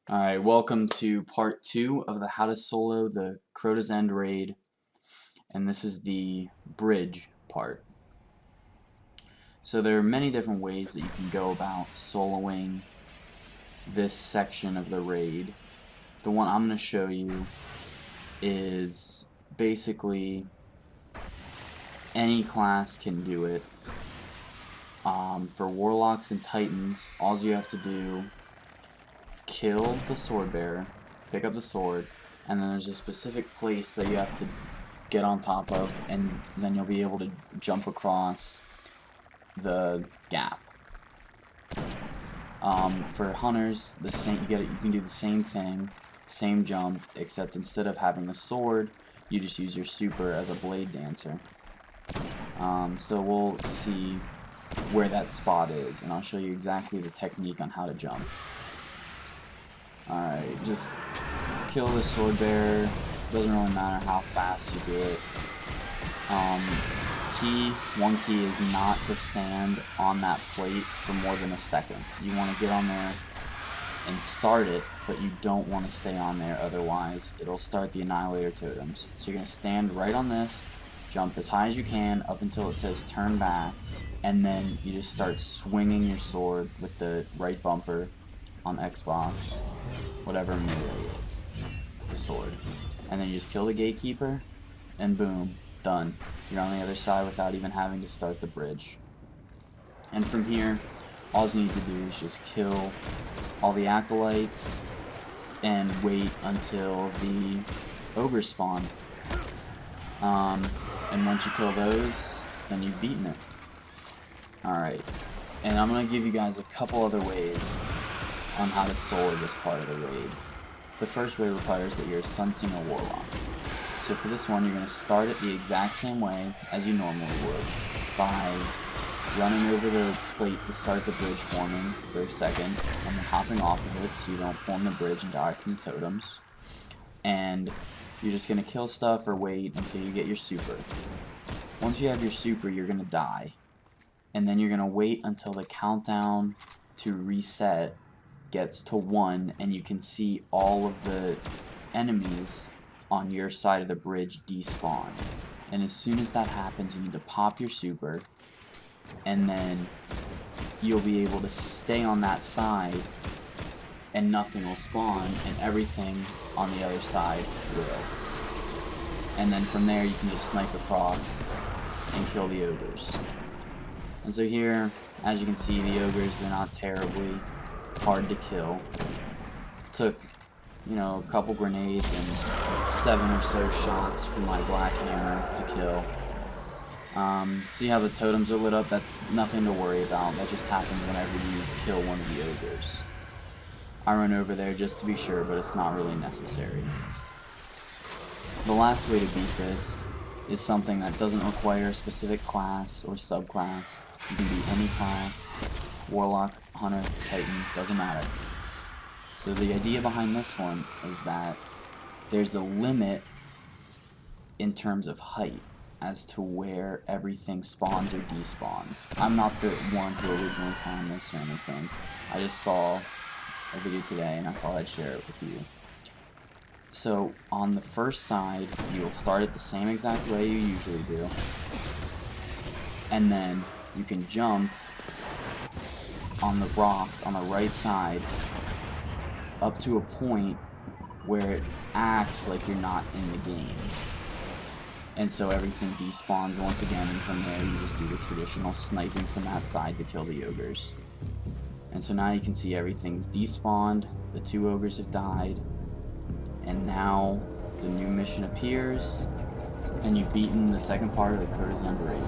Alright, welcome to part 2 of the How to Solo the Crota's End raid, and this is the bridge part. So there are many different ways that you can go about soloing this section of the raid. The one I'm going to show you is basically any class can do it. For Warlocks and Titans, all you have to do kill the sword bearer, pick up the sword, and then there's a specific place that you have to get on top of, and then you'll be able to jump across the gap. For hunters, you can do the same thing, same jump, except instead of having a sword, you just use your super as a blade dancer. So we'll see where that spot is, and I'll show you exactly the technique on how to jump. Alright, just kill the sword bearer. Doesn't really matter how fast you do it. One key is not to stand on that plate for more than a second. You want to get on there and start it, but you don't want to stay on there, otherwise it'll start the Annihilator totems. So you're going to stand right on this, jump as high as you can up until it says turn back, and then you just start swinging your sword with the right bumper on Xbox, whatever melee is, the sword. And then you just kill the gatekeeper, and boom, done. You're on the other side without even having to start the bridge. And from here, all you need to do is just kill all the acolytes and wait until the ogres spawn. And once you kill those, then you've beaten it. Alright, and I'm going to give you guys a couple other ways on how to solo this part of the raid. The first way requires that you're a Sunsinger Warlock. So for this one, you're going to start it the exact same way as you normally would, by running over the plate to start the bridge forming for a second, and then hopping off of it so you don't form the bridge and die from the totems. And you're just going to kill stuff or wait until you get your super. Once you have your super, you're going to die. And then you're going to wait until the countdown to reset gets to 1, and you can see all of the enemies on your side of the bridge despawn. And as soon as that happens, you need to pop your super, and then you'll be able to stay on that side and nothing will spawn, and everything on the other side will. And then from there you can just snipe across and kill the ogres. And so here, as you can see, the ogres, they're not terribly hard to kill. Took, a couple grenades and 7 or so shots from my black hammer to kill. See how the totems are lit up? That's nothing to worry about. That just happens whenever you kill one of the ogres. I run over there just to be sure, but it's not really necessary. The last way to beat this is something that doesn't require a specific class or subclass. You can be any class, Warlock, Hunter, Titan, doesn't matter. So the idea behind this one is that there's a limit in terms of height as to where everything spawns or despawns. I'm not the one who originally found this or anything. I just saw a video today and I thought I'd share it with you. So on the first side, you'll start it the same exact way you usually do, and then you can jump on the rocks on the right side up to a point where it acts like you're not in the game. And so everything despawns once again, and from there you just do the traditional sniping from that side to kill the ogres. And so now you can see everything's despawned, the 2 ogres have died, and now the new mission appears, and you've beaten the second part of the Crota's End raid.